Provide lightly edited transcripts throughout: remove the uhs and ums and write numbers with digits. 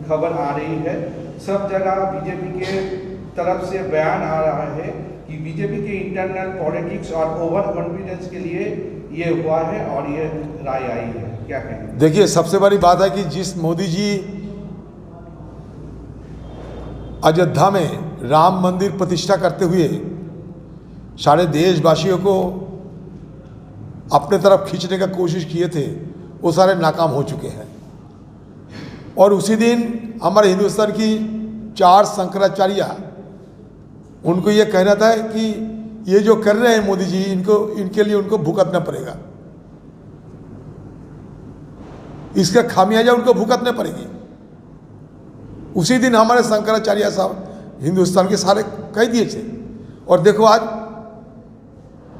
खबर आ रही है। सब जगह बीजेपी के तरफ से बयान आ रहा है कि बीजेपी के इंटरनल पॉलिटिक्स और ओवर कॉन्फिडेंस के लिए ये हुआ है और ये राय आई है, क्या कहेंगे? देखिए, सबसे बड़ी बात है कि जिस मोदी जी अयोध्या में राम मंदिर प्रतिष्ठा करते हुए सारे देशवासियों को अपने तरफ खींचने का कोशिश किए थे, वो सारे नाकाम हो चुके हैं। और उसी दिन हमारे हिंदुस्तान की 4 शंकराचार्य, उनको ये कहना था कि ये जो कर रहे हैं मोदी जी, इनके लिए उनको भुगतना पड़ेगा, इसका खामियाजा उनको भुगतने पड़ेगी। उसी दिन हमारे शंकराचार्य साहब हिंदुस्तान के सारे कह दिए थे। और देखो, आज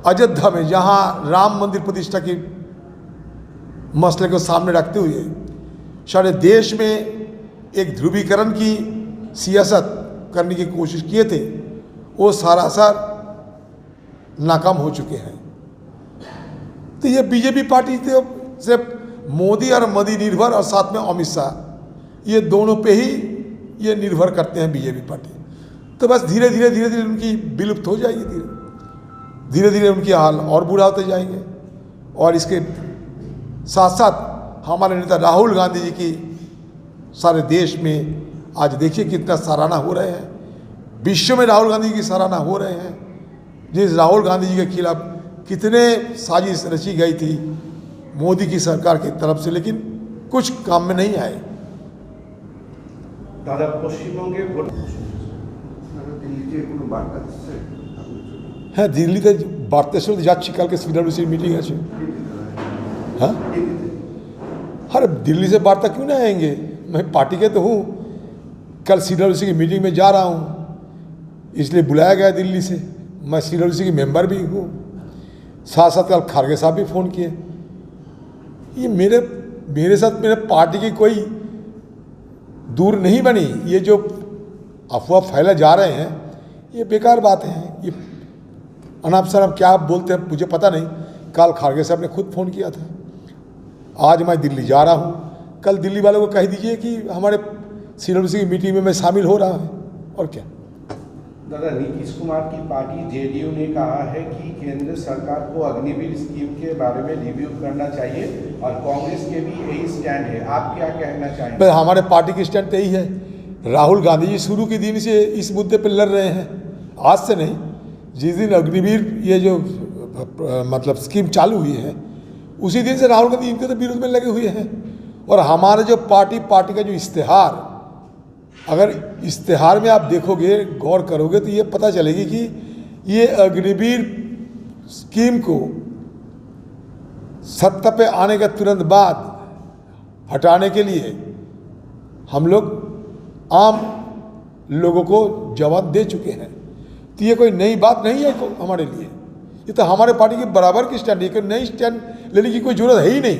अयोध्या में जहां राम मंदिर प्रतिष्ठा की मसले को सामने रखते हुए सारे देश में एक ध्रुवीकरण की सियासत करने की कोशिश किए थे, वो सरासर नाकाम हो चुके हैं। तो ये बीजेपी पार्टी तो सिर्फ मोदी और मोदी निर्भर और साथ में अमित शाह, ये दोनों पे ही ये निर्भर करते हैं बीजेपी पार्टी। तो बस धीरे धीरे उनकी विलुप्त हो जाएगी, धीरे धीरे उनकी हाल और बुरा होते जाएंगे। और इसके साथ साथ हमारे नेता राहुल गांधी जी की सारे देश में आज देखिए कितना सराहना हो रहे हैं, विश्व में राहुल गांधी की सराहना हो रहे हैं। जिस राहुल गांधी जी के खिलाफ कितने साजिश रची गई थी मोदी की सरकार की तरफ से, लेकिन कुछ काम में नहीं आए। दादा, পশ্চিমবঙ্গে হ্যাঁ, দিল্লিতে বার্তা শুনতে যাচ্ছি, কালকে সিডব্লিউসির मीटिंग আছে। हाँ, अरे दिल्ली से वार्ता क्यों नहीं आएंगे, मैं पार्टी के तो हूँ। कल सीडब्ल्यूसी की मीटिंग में जा रहा हूँ, इसलिए बुलाया गया दिल्ली से। मैं सीडब्ल्यूसी की मेंबर भी हूँ, साथ साथ कल खारगे साहब भी फ़ोन किए। ये मेरे साथ मेरे पार्टी की कोई दूर नहीं बनी। ये जो अफवाह फैला जा रहे हैं ये बेकार बात है। ये अनाप शनाप क्या आप बोलते हैं मुझे पता नहीं। कल खारगे साहब ने खुद फ़ोन किया था। आज मैं दिल्ली जा रहा हूँ, कल दिल्ली वालों को कह दीजिए कि हमारे सीडब्ल्यूसी की मीटिंग में मैं शामिल हो रहा हूँ। और क्या दादा, नीतीश कुमार की पार्टी जेडीयू ने कहा है कि केंद्र सरकार को अग्निवीर स्कीम के बारे में रिव्यू करना चाहिए और कांग्रेस के भी यही स्टैंड है, आप क्या कहना चाहेंगे? हमारे पार्टी की स्टैंड तो यही है। राहुल गांधी जी शुरू के दिन से इस मुद्दे पर लड़ रहे हैं, आज से नहीं। जिस दिन अग्निवीर ये जो मतलब स्कीम चालू हुई है उसी दिन से राहुल गांधी इनके तो विरोध में लगे हुए हैं। और हमारे जो पार्टी का जो इश्तेहार, अगर इश्तेहार में आप देखोगे, गौर करोगे तो ये पता चलेगी कि ये अग्निवीर स्कीम को सत्ता पे आने के तुरंत बाद हटाने के लिए हम लोग आम लोगों को जवाब दे चुके हैं। तो ये कोई नई बात नहीं है हमारे लिए, ये तो हमारे पार्टी के बराबर की स्टैंड है। कोई नई स्टैंड लेने की कोई जरूरत है ही नहीं,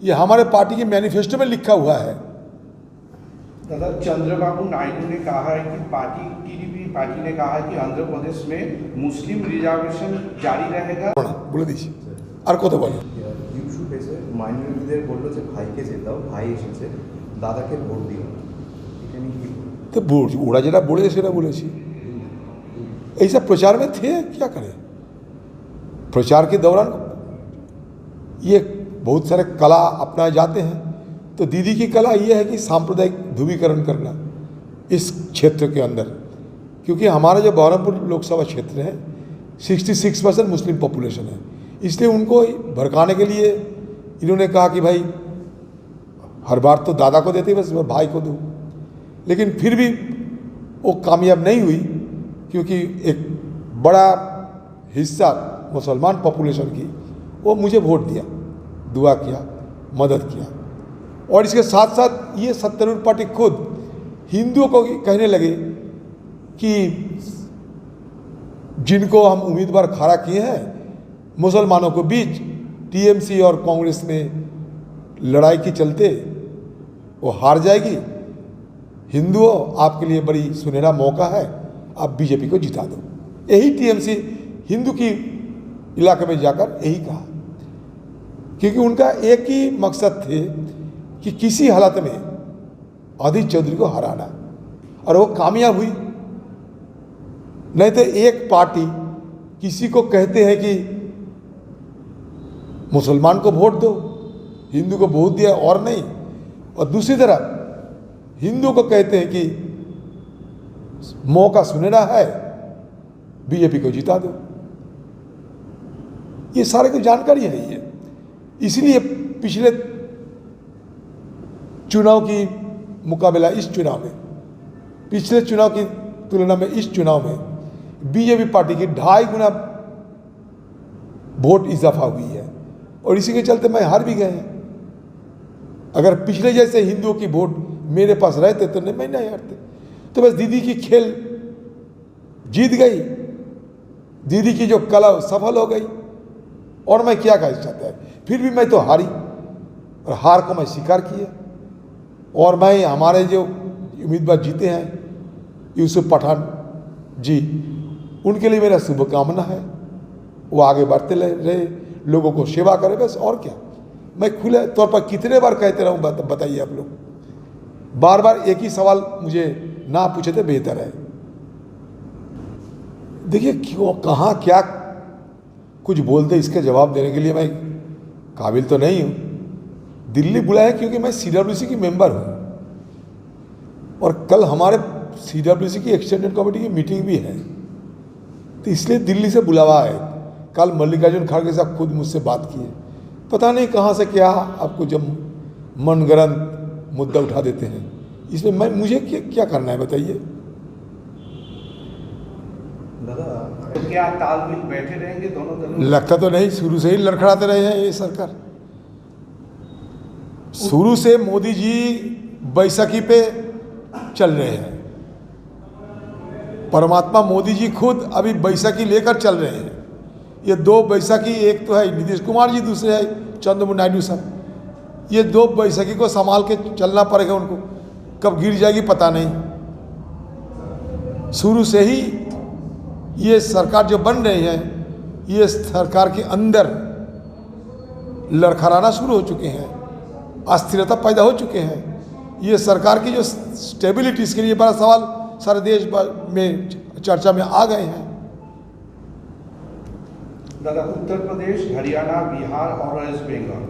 ये हमारे पार्टी के मैनिफेस्टो में लिखा हुआ है। दादा, चंद्रबाबू नायडू ने कहा है कि टीडीपी पार्टी ने कहा है कि आंध्र प्रदेश में मुस्लिम रिजर्वेशन जारी रहेगा। बोले दीजिए और कत बोलो। ইস্যু পেছে মাইনরিটিদের বললো যে ভাইকে জেতাও, ভাই এসেছে, দাদাকে ভোট দিও। এটা নিয়ে কি तो ওরা যেটা বলেছে সেটা বলেছি। ऐसा प्रचार में थे, क्या करें। प्रचार के दौरान ये बहुत सारे कला अपनाए जाते हैं। तो दीदी की कला ये है कि सांप्रदायिक ध्रुवीकरण करना इस क्षेत्र के अंदर, क्योंकि हमारा जो बहरमपुर लोकसभा क्षेत्र है 66% मुस्लिम पॉपुलेशन है, इसलिए उनको भड़काने के लिए इन्होंने कहा कि भाई हर बार तो दादा को देते बस मैं भाई को दूँ। लेकिन फिर भी वो कामयाब नहीं हुई, क्योंकि एक बड़ा हिस्सा मुसलमान पॉपुलेशन की वो मुझे वोट दिया, दुआ किया, मदद किया। और इसके साथ साथ ये सत्तारूढ़ पार्टी खुद हिंदुओं को कहने लगे कि जिनको हम उम्मीदवार खड़ा किए हैं मुसलमानों के बीच टीएमसी और कांग्रेस में लड़ाई के चलते वो हार जाएगी। हिंदुओं, आपके लिए बड़ी सुनहरा मौका है, आप बीजेपी को जिता दो। यही टीएमसी हिंदू की इलाके में जाकर यही कहा, क्योंकि उनका एक ही मकसद थे कि किसी हालत में अधीर चौधरी को हराना, और वो कामयाब हुई। नहीं तो एक पार्टी किसी को कहते हैं कि मुसलमान को वोट दो, हिंदू को वोट दिया और नहीं, और दूसरी तरफ हिंदू को कहते हैं कि मौका सुनहरा है, बीजेपी को जिता दो। ये सारे को जानकारी है ये। इसलिए पिछले चुनाव की मुकाबला इस चुनाव में, पिछले चुनाव की तुलना में इस चुनाव में बीजेपी पार्टी की 2.5 गुना वोट इजाफा हुई है, और इसी के चलते मैं हार भी गए हैं। अगर पिछले जैसे हिंदुओं की वोट मेरे पास रहते तो मैं नहीं हारते। तो बस दीदी की खेल जीत गई, दीदी की जो कला सफल हो गई, और मैं क्या कह चाहता है। फिर भी मैं तो हारी, और हार को मैं स्वीकार किया, और मैं हमारे जो उम्मीदवार जीते हैं यूसुफ पठान जी, उनके लिए मेरा शुभकामना है। वो आगे बढ़ते रहे, लोगों को सेवा करे, बस और क्या। मैं खुले तौर पर कितने बार कहते रहूँ, बताइए आप लोग। बार बार एक ही सवाल मुझे ना पूछे तो बेहतर है। देखिए क्यों, कहाँ क्या कुछ बोलते, इसका जवाब देने के लिए मैं काबिल तो नहीं हूँ। दिल्ली बुलाया क्योंकि मैं CWC की मेंबर हूँ, और कल हमारे CWC की एक्सटेंडेड कमेटी की मीटिंग भी है, तो इसलिए दिल्ली से बुलावा है। कल मल्लिकार्जुन खड़गे साहब खुद मुझसे बात किए, पता नहीं कहाँ से क्या आपको जब मनगढ़ंत मुद्दा उठा देते हैं। इसमें मुझे क्या करना है बताइए। दादा तो क्या तालमेल बैठे रहेंगे दोनों दलों? लगता तो नहीं, शुरू से ही लड़खड़ाते रहे हैं ये सरकार। शुरू से मोदी जी बैसाखी पे चल रहे हैं, परमात्मा मोदी जी खुद अभी बैसाखी लेकर चल रहे हैं। ये 2 बैसाखी, एक तो है नीतीश कुमार जी, दूसरे है चंद्रबाबू नायडू साहब। ये 2 बैसाखी को संभाल के चलना पड़ेगा उनको, कब गिर जाएगी पता नहीं। शुरू से ही ये सरकार जो बन रही है, ये सरकार के अंदर लड़खड़ाना शुरू हो चुके हैं, अस्थिरता पैदा हो चुके हैं। ये सरकार की जो स्टेबिलिटी, इसके लिए बड़ा सवाल सारे देश में चर्चा में आ गए हैं। दादा, उत्तर प्रदेश, हरियाणा, बिहार और वेस्ट बंगाल